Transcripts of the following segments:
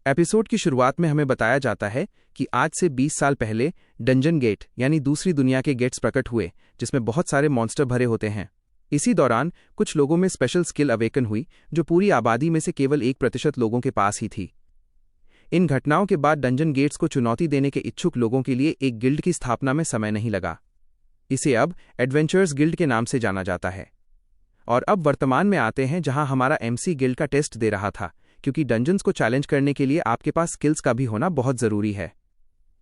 Episode की शुरुआत में हमें बताया जाता है कि आज से 20 साल पहले डंजन गेट यानी दूसरी दुनिया के गेट्स प्रकट हुए, जिसमें बहुत सारे मॉन्स्टर भरे होते हैं। इसी दौरान कुछ लोगों में स्पेशल स्किल अवेकन हुई, जो पूरी आबादी में से केवल 1% लोगों के पास ही थी। इन घटनाओं के बाद डंजन गेट्स को चुनौती देने के इच्छुक लोगों के लिए एक गिल्ड की स्थापना में समय नहीं लगा। इसे अब एडवेंचर्स गिल्ड के नाम से जाना जाता है। और अब वर्तमान में आते हैं, जहां हमारा एमसी गिल्ड का टेस्ट दे रहा था, क्योंकि डंजन्स को चैलेंज करने के लिए आपके पास स्किल्स का भी होना बहुत ज़रूरी है।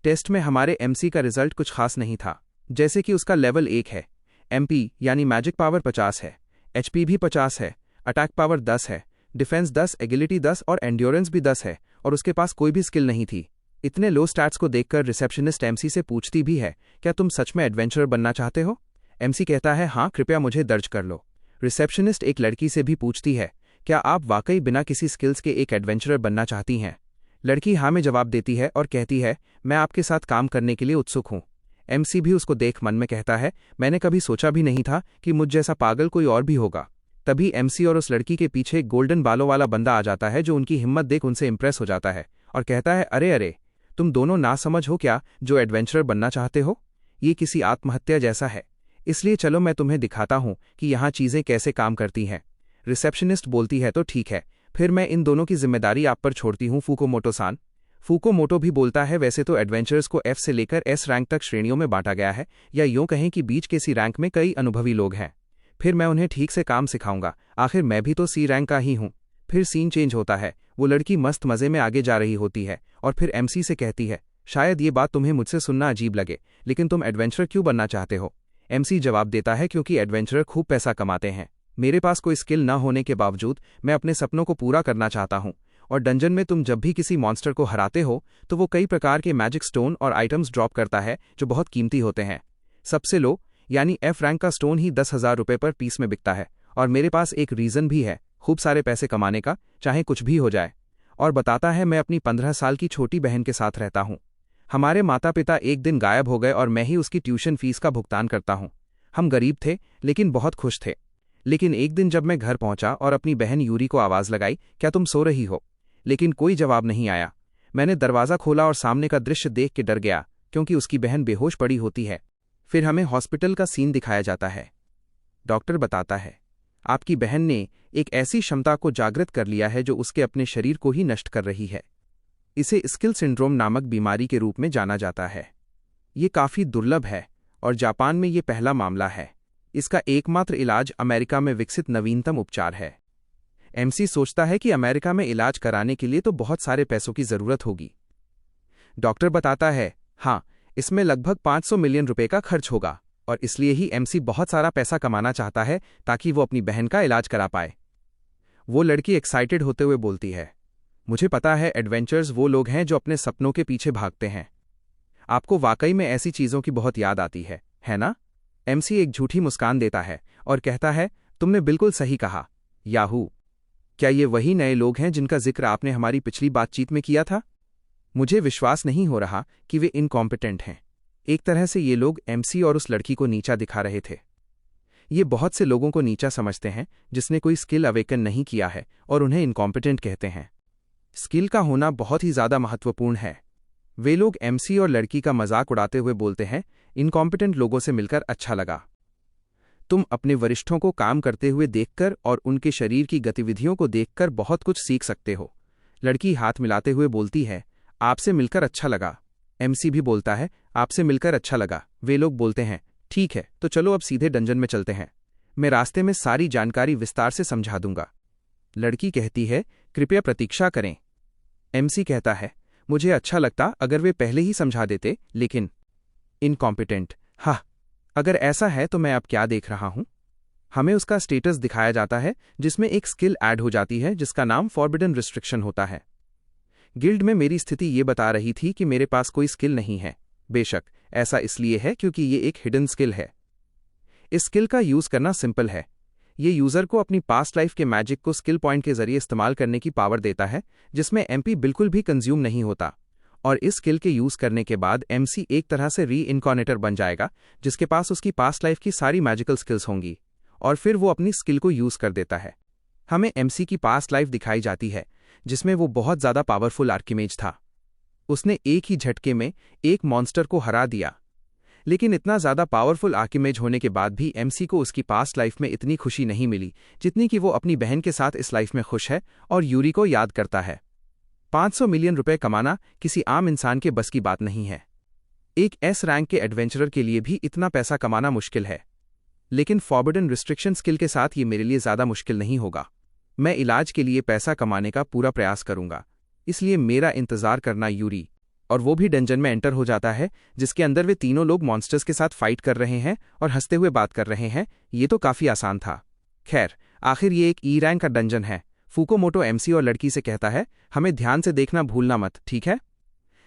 टेस्ट में हमारे एमसी का रिजल्ट कुछ खास नहीं था, जैसे कि उसका लेवल 1 है, एमपी यानी मैजिक पावर 50 है, एचपी भी 50 है, अटैक पावर 10 है, डिफेंस 10, एगिलिटी 10 और एंड्योरेंस भी 10 है, और उसके पास कोई भी स्किल नहीं थी। इतने लो स्टैट्स को देखकर रिसेप्शनिस्ट एमसी से पूछती भी है, क्या तुम सच में एडवेंचरर बनना चाहते हो? एमसी कहता है, हाँ, कृपया मुझे दर्ज कर लो। रिसेप्शनिस्ट एक लड़की से भी पूछती है, क्या आप वाकई बिना किसी स्किल्स के एक एडवेंचरर बनना चाहती हैं? लड़की हाँ में जवाब देती है और कहती है, मैं आपके साथ काम करने के लिए उत्सुक हूँ। एमसी भी उसको देख मन में कहता है, मैंने कभी सोचा भी नहीं था कि मुझ जैसा पागल कोई और भी होगा। तभी एमसी और उस लड़की के पीछे एक गोल्डन बालों वाला बंदा आ जाता है, जो उनकी हिम्मत देख उनसे इंप्रेस हो जाता है और कहता है, अरे अरे, तुम दोनों नासमझ हो क्या जो एडवेंचरर बनना चाहते हो? ये किसी आत्महत्या जैसा है, इसलिए चलो मैं तुम्हें दिखाता हूँ कि यहाँ चीज़ें कैसे काम करती हैं। रिसेप्शनिस्ट बोलती है, तो ठीक है, फिर मैं इन दोनों की जिम्मेदारी आप पर छोड़ती हूँ फूकोमोटो-सान। फूकोमोटो भी बोलता है, वैसे तो एडवेंचर्स को F से लेकर S रैंक तक श्रेणियों में बांटा गया है, या यूँ कहें कि बीच के C रैंक में कई अनुभवी लोग हैं। फिर मैं उन्हें ठीक से काम सिखाऊंगा, आखिर मैं भी तो C रैंक का ही हूँ। फिर सीन चेंज होता है, वो लड़की मस्त मज़े में आगे जा रही होती है और फिर MC से कहती है, शायद ये बात तुम्हें मुझसे सुनना अजीब लगे, लेकिन तुम एडवेंचरर क्यों बनना चाहते हो? MC जवाब देता है, क्योंकि एडवेंचरर खूब पैसा कमाते हैं। मेरे पास कोई स्किल न होने के बावजूद मैं अपने सपनों को पूरा करना चाहता हूँ। और डंजन में तुम जब भी किसी मॉन्स्टर को हराते हो तो वो कई प्रकार के मैजिक स्टोन और आइटम्स ड्रॉप करता है, जो बहुत कीमती होते हैं। सबसे लो यानी F रैंक का स्टोन ही 10,000 रुपये पर पीस में बिकता है। और मेरे पास एक रीज़न भी है खूब सारे पैसे कमाने का, चाहे कुछ भी हो जाए। और बताता है, मैं अपनी 15 साल की छोटी बहन के साथ रहता हूँ। हमारे माता पिता एक दिन गायब हो गए और मैं ही उसकी ट्यूशन फीस का भुगतान करता हूँ। हम गरीब थे लेकिन बहुत खुश थे। लेकिन एक दिन जब मैं घर पहुंचा और अपनी बहन यूरी को आवाज़ लगाई, क्या तुम सो रही हो? लेकिन कोई जवाब नहीं आया। मैंने दरवाज़ा खोला और सामने का दृश्य देख के डर गया, क्योंकि उसकी बहन बेहोश पड़ी होती है। फिर हमें हॉस्पिटल का सीन दिखाया जाता है। डॉक्टर बताता है, आपकी बहन ने एक ऐसी क्षमता को जागृत कर लिया है जो उसके अपने शरीर को ही नष्ट कर रही है। इसे स्किल सिंड्रोम नामक बीमारी के रूप में जाना जाता है। ये काफ़ी दुर्लभ है और जापान में ये पहला मामला है। इसका एकमात्र इलाज अमेरिका में विकसित नवीनतम उपचार है। एमसी सोचता है कि अमेरिका में इलाज कराने के लिए तो बहुत सारे पैसों की ज़रूरत होगी। डॉक्टर बताता है, हाँ, इसमें लगभग 500 मिलियन रुपए का खर्च होगा, और इसलिए ही एमसी बहुत सारा पैसा कमाना चाहता है ताकि वो अपनी बहन का इलाज करा पाए। वो लड़की एक्साइटेड होते हुए बोलती है, मुझे पता है एडवेंचर्स वो लोग हैं जो अपने सपनों के पीछे भागते हैं। आपको वाकई में ऐसी चीज़ों की बहुत याद आती है ना? एमसी एक झूठी मुस्कान देता है और कहता है, तुमने बिल्कुल सही कहा, याहू। क्या ये वही नए लोग हैं जिनका जिक्र आपने हमारी पिछली बातचीत में किया था? मुझे विश्वास नहीं हो रहा कि वे इनकॉम्पिटेंट हैं। एक तरह से ये लोग एमसी और उस लड़की को नीचा दिखा रहे थे। ये बहुत से लोगों को नीचा समझते हैं जिसने कोई स्किल अवेकन नहीं किया है, और उन्हें इनकॉम्पिटेंट कहते हैं। स्किल का होना बहुत ही ज़्यादा महत्वपूर्ण है। वे लोग एमसी और लड़की का मजाक उड़ाते हुए बोलते हैं, इनकॉम्पिटेंट लोगों से मिलकर अच्छा लगा। तुम अपने वरिष्ठों को काम करते हुए देखकर और उनके शरीर की गतिविधियों को देखकर बहुत कुछ सीख सकते हो। लड़की हाथ मिलाते हुए बोलती है, आपसे मिलकर अच्छा लगा। एमसी भी बोलता है, आपसे मिलकर अच्छा लगा। वे लोग बोलते हैं, ठीक है, तो चलो अब सीधे डंजन में चलते हैं। मैं रास्ते में सारी जानकारी विस्तार से समझा दूंगा। लड़की कहती है, कृपया प्रतीक्षा करें। एमसी कहता है, मुझे अच्छा लगता अगर वे पहले ही समझा देते, लेकिन इनकॉम्पिटेंट, हाँ, अगर ऐसा है तो मैं अब क्या देख रहा हूं? हमें उसका स्टेटस दिखाया जाता है, जिसमें एक स्किल ऐड हो जाती है जिसका नाम फॉरबिडन रिस्ट्रिक्शन होता है। गिल्ड में मेरी स्थिति ये बता रही थी कि मेरे पास कोई स्किल नहीं है। बेशक ऐसा इसलिए है क्योंकि ये एक हिडन स्किल है। इस स्किल का यूज़ करना सिंपल है। ये यूज़र को अपनी पास्ट लाइफ के मैजिक को स्किल पॉइंट के जरिए इस्तेमाल करने की पावर देता है, जिसमें एमपी बिल्कुल भी कंज्यूम नहीं होता। और इस स्किल के यूज़ करने के बाद एमसी एक तरह से री इनकॉर्नेटर बन जाएगा, जिसके पास उसकी पास्ट लाइफ की सारी मैजिकल स्किल्स होंगी, और फिर वो अपनी स्किल को यूज़ कर देता है। हमें एमसी की पास्ट लाइफ दिखाई जाती है, जिसमें वो बहुत ज़्यादा पावरफुल आर्किमेज था। उसने एक ही झटके में एक मॉन्स्टर को हरा दिया। लेकिन इतना ज़्यादा पावरफुल आर्किमेज होने के बाद भी एमसी को उसकी पास्ट लाइफ में इतनी खुशी नहीं मिली जितनी कि वो अपनी बहन के साथ इस लाइफ में खुश है और यूरी को याद करता है। 500 मिलियन रुपए कमाना किसी आम इंसान के बस की बात नहीं है। एक एस रैंक के एडवेंचरर के लिए भी इतना पैसा कमाना मुश्किल है। लेकिन फॉरबिडन रिस्ट्रिक्शन स्किल के साथ ये मेरे लिए ज़्यादा मुश्किल नहीं होगा। मैं इलाज के लिए पैसा कमाने का पूरा प्रयास करूंगा, इसलिए मेरा इंतज़ार करना यूरी। और वो भी डंजन में एंटर हो जाता है जिसके अंदर वे तीनों लोग मॉन्स्टर्स के साथ फाइट कर रहे हैं और हंसते हुए बात कर रहे हैं। ये तो काफ़ी आसान था। खैर, आखिर ये एक ई रैंक का डंजन है। फुकोमोटो एमसी और लड़की से कहता है, हमें ध्यान से देखना भूलना मत, ठीक है?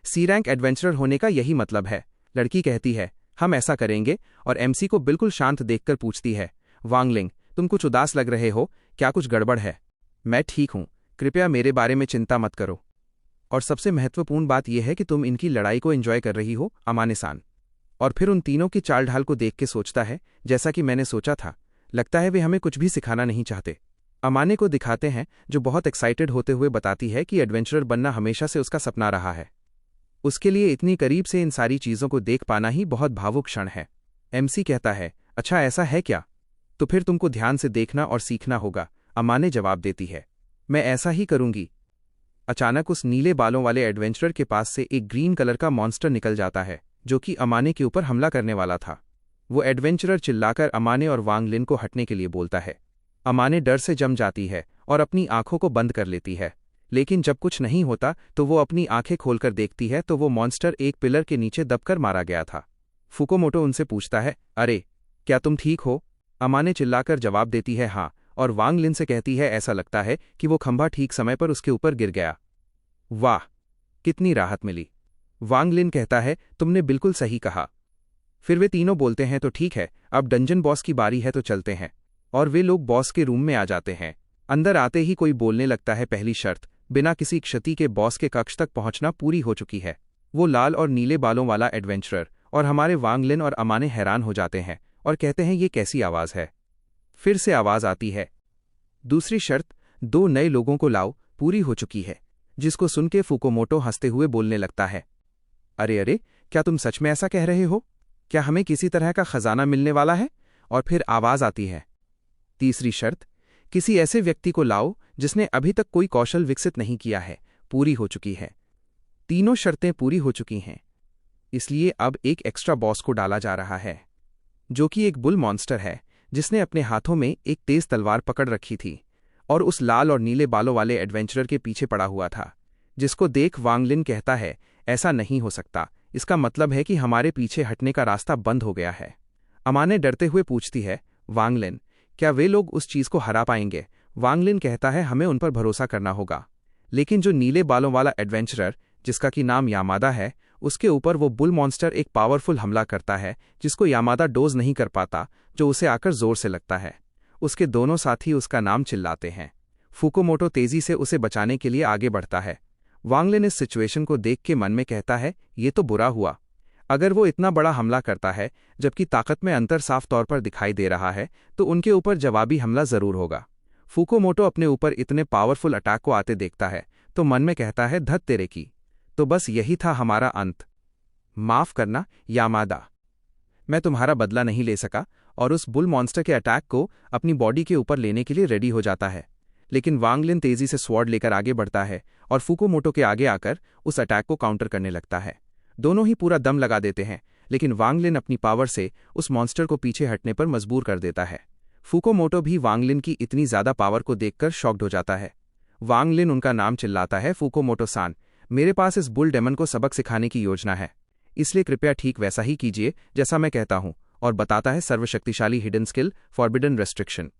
सी रैंक एडवेंचरर होने का यही मतलब है। लड़की कहती है, हम ऐसा करेंगे, और एमसी को बिल्कुल शांत देखकर पूछती है, वांगलिंग, तुम कुछ उदास लग रहे हो, क्या कुछ गड़बड़ है? मैं ठीक हूं, कृपया मेरे बारे में चिंता मत करो। और सबसे महत्वपूर्ण बात यह है कि तुम इनकी लड़ाई को एंजॉय कर रही हो, अमाने-सान। और फिर उन तीनों की चाल ढाल को देख के सोचता है, जैसा कि मैंने सोचा था, लगता है वे हमें कुछ भी सिखाना नहीं चाहते। अमाने को दिखाते हैं, जो बहुत एक्साइटेड होते हुए बताती है कि एडवेंचरर बनना हमेशा से उसका सपना रहा है। उसके लिए इतनी करीब से इन सारी चीज़ों को देख पाना ही बहुत भावुक क्षण है। एमसी कहता है, अच्छा ऐसा है क्या? तो फिर तुमको ध्यान से देखना और सीखना होगा, अमाने जवाब देती है। मैं ऐसा ही करूंगी। अचानक उस नीले बालों वाले एडवेंचरर के पास से एक ग्रीन कलर का मॉन्स्टर निकल जाता है, जो कि अमाने के ऊपर हमला करने वाला था। वो एडवेंचरर चिल्लाकर अमाने और वांगलिन को हटने के लिए बोलता है। अमाने डर से जम जाती है और अपनी आंखों को बंद कर लेती है। लेकिन जब कुछ नहीं होता तो वो अपनी आंखें खोलकर देखती है तो वो मॉन्स्टर एक पिलर के नीचे दबकर मारा गया था। फुकोमोटो उनसे पूछता है, अरे क्या तुम ठीक हो? अमाने चिल्लाकर जवाब देती है, हाँ, और वांगलिन से कहती है, ऐसा लगता है कि वो खंभा ठीक समय पर उसके ऊपर गिर गया। वाह, कितनी राहत मिली। वांगलिन कहता है, तुमने बिल्कुल सही कहा। फिर वे तीनों बोलते हैं, तो ठीक है, अब डंजन बॉस की बारी है, तो चलते हैं। और वे लोग बॉस के रूम में आ जाते हैं। अंदर आते ही कोई बोलने लगता है, पहली शर्त, बिना किसी क्षति के बॉस के कक्ष तक पहुंचना पूरी हो चुकी है। वो लाल और नीले बालों वाला एडवेंचरर और हमारे वांगलिन और अमाने हैरान हो जाते हैं और कहते हैं, ये कैसी आवाज़ है? फिर से आवाज़ आती है, दूसरी शर्त, 2 नए लोगों को लाओ, पूरी हो चुकी है। जिसको सुन के फुकोमोटो हंसते हुए बोलने लगता है, अरे अरे, क्या तुम सच में ऐसा कह रहे हो? क्या हमें किसी तरह का खजाना मिलने वाला है? और फिर आवाज़ आती है, तीसरी शर्त, किसी ऐसे व्यक्ति को लाओ जिसने अभी तक कोई कौशल विकसित नहीं किया है, पूरी हो चुकी है। तीनों शर्तें पूरी हो चुकी हैं, इसलिए अब एक एक्स्ट्रा बॉस को डाला जा रहा है, जो कि एक बुल मॉन्स्टर है जिसने अपने हाथों में एक तेज तलवार पकड़ रखी थी और उस लाल और नीले बालों वाले एडवेंचरर के पीछे पड़ा हुआ था। जिसको देख वांगलिन कहता है, ऐसा नहीं हो सकता, इसका मतलब है कि हमारे पीछे हटने का रास्ता बंद हो गया है। अमाने डरते हुए पूछती है, वांगलिन, क्या वे लोग उस चीज़ को हरा पाएंगे? वांगलिन कहता है, हमें उन पर भरोसा करना होगा। लेकिन जो नीले बालों वाला एडवेंचरर, जिसका कि नाम यामादा है, उसके ऊपर वो बुल मॉन्स्टर एक पावरफुल हमला करता है जिसको यामादा डोज नहीं कर पाता, जो उसे आकर जोर से लगता है। उसके दोनों साथी उसका नाम चिल्लाते हैं। फुकोमोटो तेजी से उसे बचाने के लिए आगे बढ़ता है। वांगलिन इस सिचुएशन को देख के मन में कहता है, ये तो बुरा हुआ। अगर वो इतना बड़ा हमला करता है जबकि ताकत में अंतर साफ तौर पर दिखाई दे रहा है, तो उनके ऊपर जवाबी हमला जरूर होगा। फुकोमोटो अपने ऊपर इतने पावरफुल अटैक को आते देखता है तो मन में कहता है, धत तेरे की, तो बस यही था हमारा अंत। माफ करना यामादा, मैं तुम्हारा बदला नहीं ले सका, और उस बुल मॉन्स्टर के अटैक को अपनी बॉडी के ऊपर लेने के लिए रेडी हो जाता है। लेकिन वांगलिन तेजी से स्वॉर्ड लेकर आगे बढ़ता है और फुकोमोटो के आगे आकर उस अटैक को काउंटर करने लगता है। दोनों ही पूरा दम लगा देते हैं, लेकिन वांगलिन अपनी पावर से उस मॉन्स्टर को पीछे हटने पर मजबूर कर देता है। फुकोमोटो भी वांगलिन की इतनी ज्यादा पावर को देखकर शॉक्ड हो जाता है। वांगलिन उनका नाम चिल्लाता है, फुकोमोटो-सान, मेरे पास इस बुल डेमन को सबक सिखाने की योजना है, इसलिए कृपया ठीक वैसा ही कीजिए जैसा मैं कहता हूं। और बताता है सर्वशक्तिशाली हिडन स्किल, फॉरबिडन रेस्ट्रिक्शन।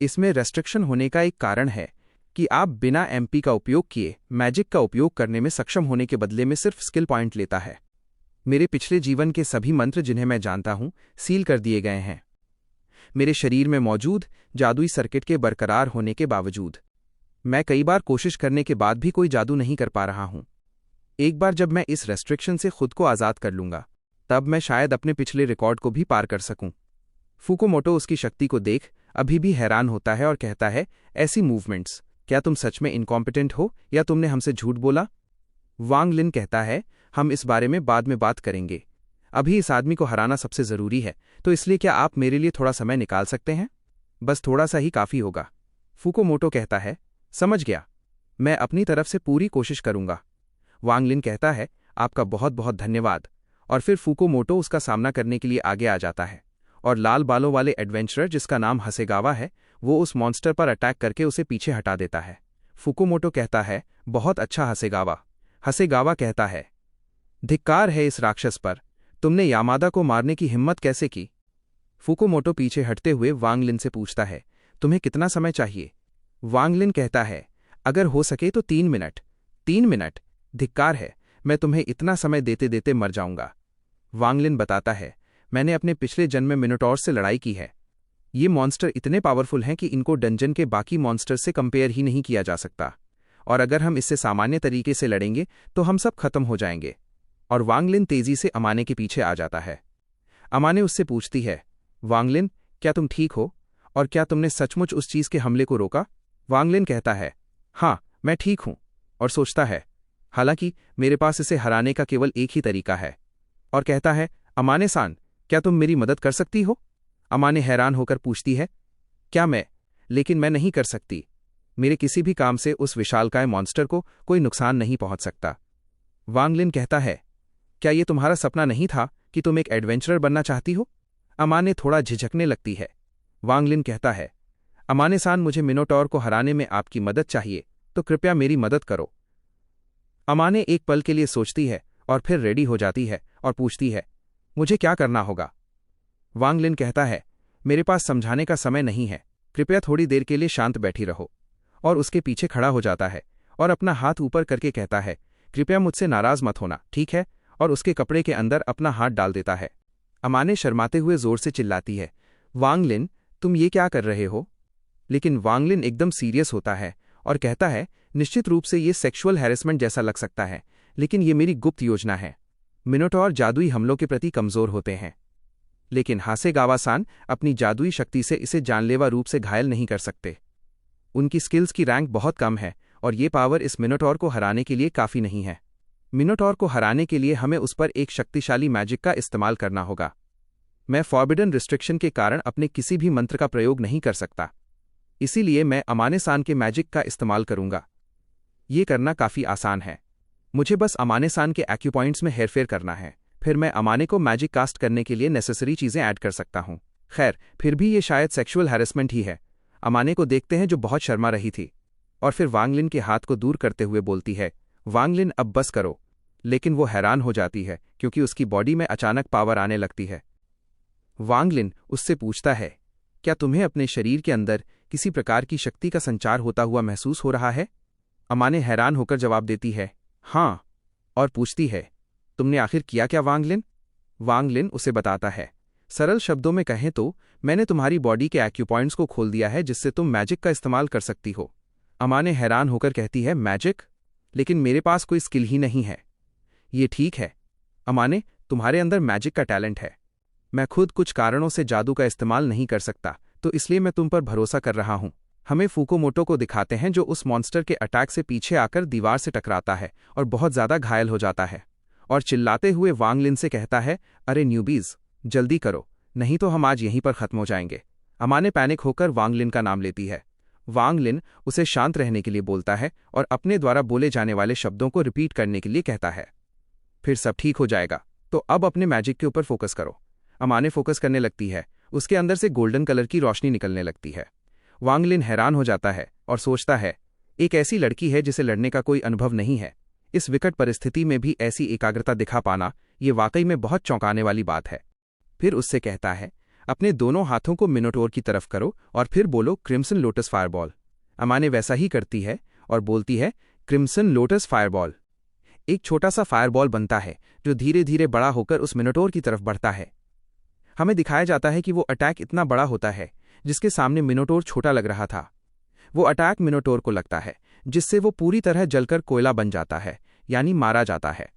इसमें रेस्ट्रिक्शन होने का एक कारण है कि आप बिना एमपी का उपयोग किए मैजिक का उपयोग करने में सक्षम होने के बदले में सिर्फ स्किल पॉइंट लेता है। मेरे पिछले जीवन के सभी मंत्र जिन्हें मैं जानता हूं, सील कर दिए गए हैं, मेरे शरीर में मौजूद जादुई सर्किट के बरकरार होने के बावजूद। मैं कई बार कोशिश करने के बाद भी कोई जादू नहीं कर पा रहा हूं। एक बार जब मैं इस रेस्ट्रिक्शन से खुद को आज़ाद कर लूंगा, तब मैं शायद अपने पिछले रिकॉर्ड को भी पार कर सकूं। फुकोमोटो उसकी शक्ति को देख अभी भी हैरान होता है और कहता है, ऐसी मूवमेंट्स क्या तुम सच में इनकॉम्पिटेंट हो या तुमने हमसे झूठ बोला? वांग लिन कहता है, हम इस बारे में बाद में बात करेंगे। अभी इस आदमी को हराना सबसे जरूरी है, तो इसलिए क्या आप मेरे लिए थोड़ा समय निकाल सकते हैं? बस थोड़ा सा ही काफी होगा। फुकुमोटो कहता है, समझ गया, मैं अपनी तरफ से पूरी कोशिश करूंगा। वांग लिन कहता है, आपका बहुत बहुत धन्यवाद। और फिर फुकुमोटो उसका सामना करने के लिए आगे आ जाता है और लाल बालों वाले एडवेंचरर जिसका नाम हसेगावा है, वो उस मॉन्स्टर पर अटैक करके उसे पीछे हटा देता है। फुकुमोटो कहता है, बहुत अच्छा हसेगावा। हसेगावा कहता है, धिक्कार है इस राक्षस पर, तुमने यामादा को मारने की हिम्मत कैसे की? फुकुमोटो पीछे हटते हुए वांग लिन से पूछता है, तुम्हें कितना समय चाहिए? वांग लिन कहता है, अगर हो सके तो 3 मिनट। 3 मिनट? धिक्कार है, मैं तुम्हें इतना समय देते देते मर जाऊंगा। वांग लिन बताता है, मैंने अपने पिछले जन्म में मिनोटॉर से लड़ाई की है। ये मॉन्स्टर इतने पावरफुल हैं कि इनको डंजन के बाकी मॉन्स्टर से कंपेयर ही नहीं किया जा सकता, और अगर हम इससे सामान्य तरीके से लड़ेंगे तो हम सब खत्म हो जाएंगे। और वांग लिन तेजी से अमाने के पीछे आ जाता है। अमाने उससे पूछती है, वांग लिन, क्या तुम ठीक हो? और क्या तुमने सचमुच उस चीज के हमले को रोका? वांग लिन कहता है, हाँ, मैं ठीक हूं। और सोचता है, हालांकि मेरे पास इसे हराने का केवल एक ही तरीका है। और कहता है, अमाने सान, क्या तुम मेरी मदद कर सकती हो? अमाने हैरान होकर पूछती है, क्या मैं? लेकिन मैं नहीं कर सकती। मेरे किसी भी काम से उस विशालकाय मॉन्स्टर को कोई नुकसान नहीं पहुंच सकता। वांग लिन कहता है, क्या ये तुम्हारा सपना नहीं था कि तुम एक एडवेंचरर बनना चाहती हो? अमाने थोड़ा झिझकने लगती है। वांग लिन कहता है, अमाने सान, मुझे मिनोटॉर को हराने में आपकी मदद चाहिए, तो कृपया मेरी मदद करो। अमाने एक पल के लिए सोचती है और फिर रेडी हो जाती है और पूछती है, मुझे क्या करना होगा? वांग लिन कहता है, मेरे पास समझाने का समय नहीं है, कृपया थोड़ी देर के लिए शांत बैठी रहो। और उसके पीछे खड़ा हो जाता है और अपना हाथ ऊपर करके कहता है, कृपया मुझसे नाराज मत होना, ठीक है? और उसके कपड़े के अंदर अपना हाथ डाल देता है। अमाने शर्माते हुए जोर से चिल्लाती है, वांग लिन, तुम ये क्या कर रहे हो? लेकिन वांग लिन एकदम सीरियस होता है और कहता है, निश्चित रूप से ये सेक्सुअल हैरेसमेंट जैसा लग सकता है, लेकिन ये मेरी गुप्त योजना है। मिनोटॉर जादुई हमलों के प्रति कमजोर होते हैं, लेकिन हासेगावा-सान अपनी जादुई शक्ति से इसे जानलेवा रूप से घायल नहीं कर सकते। उनकी स्किल्स की रैंक बहुत कम है और ये पावर इस मिनोटॉर को हराने के लिए काफी नहीं है। मिनोटॉर को हराने के लिए हमें उस पर एक शक्तिशाली मैजिक का इस्तेमाल करना होगा। मैं फॉरबिडन रिस्ट्रिक्शन के कारण अपने किसी भी मंत्र का प्रयोग नहीं कर सकता, इसीलिए मैं अमाने सान के मैजिक का इस्तेमाल करूंगा। ये करना काफी आसान है, मुझे बस अमाने सान के एक्यूपॉइंट्स में हेरफेर करना है, फिर मैं अमाने को मैजिक कास्ट करने के लिए नेसेसरी चीजें ऐड कर सकता हूं। खैर, फिर भी ये शायद सेक्सुअल हैरेसमेंट ही है। अमाने को देखते हैं जो बहुत शर्मा रही थी, और फिर वांग लिन के हाथ को दूर करते हुए बोलती है, वांग लिन, अब बस करो। लेकिन वो हैरान हो जाती है क्योंकि उसकी बॉडी में अचानक पावर आने लगती है। वांग लिन उससे पूछता है, क्या तुम्हें अपने शरीर के अंदर किसी प्रकार की शक्ति का संचार होता हुआ महसूस हो रहा है? अमाने हैरान होकर जवाब देती है, हाँ, और पूछती है, तुमने आखिर किया क्या वांग लिन? वांग लिन उसे बताता है, सरल शब्दों में कहें तो मैंने तुम्हारी बॉडी के एक्यूपॉइंट्स को खोल दिया है जिससे तुम मैजिक का इस्तेमाल कर सकती हो। अमाने हैरान होकर कहती है, मैजिक? लेकिन मेरे पास कोई स्किल ही नहीं है। ये ठीक है अमाने, तुम्हारे अंदर मैजिक का टैलेंट है। मैं खुद कुछ कारणों से जादू का इस्तेमाल नहीं कर सकता, तो इसलिए मैं तुम पर भरोसा कर रहा हूं। हमें फुकुमोटो को दिखाते हैं जो उस मॉन्स्टर के अटैक से पीछे आकर दीवार से टकराता है और बहुत ज्यादा घायल हो जाता है, और चिल्लाते हुए वांग लिन से कहता है, अरे न्यूबीज, जल्दी करो, नहीं तो हम आज यहीं पर खत्म हो जाएंगे। अमाने पैनिक होकर वांग लिन का नाम लेती है। वांग लिन उसे शांत रहने के लिए बोलता है और अपने द्वारा बोले जाने वाले शब्दों को रिपीट करने के लिए कहता है, फिर सब ठीक हो जाएगा, तो अब अपने मैजिक के ऊपर फोकस करो। अमाने फोकस करने लगती है, उसके अंदर से गोल्डन कलर की रोशनी निकलने लगती है। वांग लिन हैरान हो जाता है और सोचता है, एक ऐसी लड़की है जिसे लड़ने का कोई अनुभव नहीं है, इस विकट परिस्थिति में भी ऐसी एकाग्रता दिखा पाना, ये वाकई में बहुत चौंकाने वाली बात है। फिर उससे कहता है, अपने दोनों हाथों को मिनोटोर की तरफ करो और फिर बोलो, क्रिम्सन लोटस फायरबॉल। अमाने वैसा ही करती है और बोलती है, क्रिम्सन लोटस फायरबॉल। एक छोटा सा फायरबॉल बनता है जो धीरे धीरे बड़ा होकर उस मिनोटोर की तरफ बढ़ता है। हमें दिखाया जाता है कि वो अटैक इतना बड़ा होता है जिसके सामने मिनोटोर छोटा लग रहा था। वो अटैक मिनोटोर को लगता है, जिससे वो पूरी तरह जलकर कोयला बन जाता है, यानी मारा जाता है।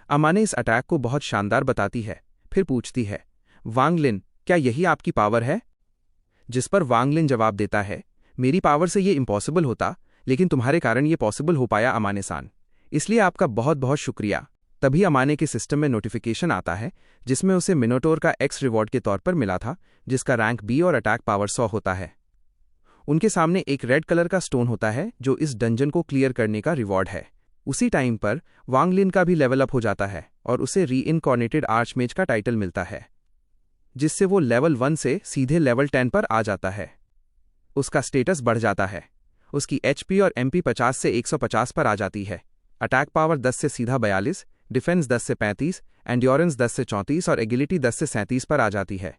अमाने इस अटैक को बहुत शानदार बताती है, फिर पूछती है, वांग लिन, क्या यही आपकी पावर है? जिस पर वांग लिन जवाब देता है, मेरी पावर से ये इम्पॉसिबल होता, लेकिन तुम्हारे कारण ये पॉसिबल हो पाया अमाने-सान। इसलिए आपका बहुत बहुत शुक्रिया। तभी अमाने के सिस्टम में नोटिफिकेशन आता है जिसमें उसे मिनोटोर का एक्स रिवॉर्ड के तौर पर मिला था, जिसका रैंक बी और अटैक पावर 100 होता है। उनके सामने एक रेड कलर का स्टोन होता है जो इस डंजन को क्लियर करने का रिवॉर्ड है। उसी टाइम पर वांग लिन का भी लेवल अप हो जाता है और उसे रीइनकॉर्नेटेड आर्चमेज का टाइटल मिलता है, जिससे वो लेवल 1 से सीधे लेवल 10 पर आ जाता है। उसका स्टेटस बढ़ जाता है। उसकी एचपी और एमपी 50 से 150 पर आ जाती है। अटैक पावर 10 से सीधा 42, डिफेंस 10 से 35, एंड्योरेंस 10 से 34 और एगिलिटी 10 से 37 पर आ जाती है।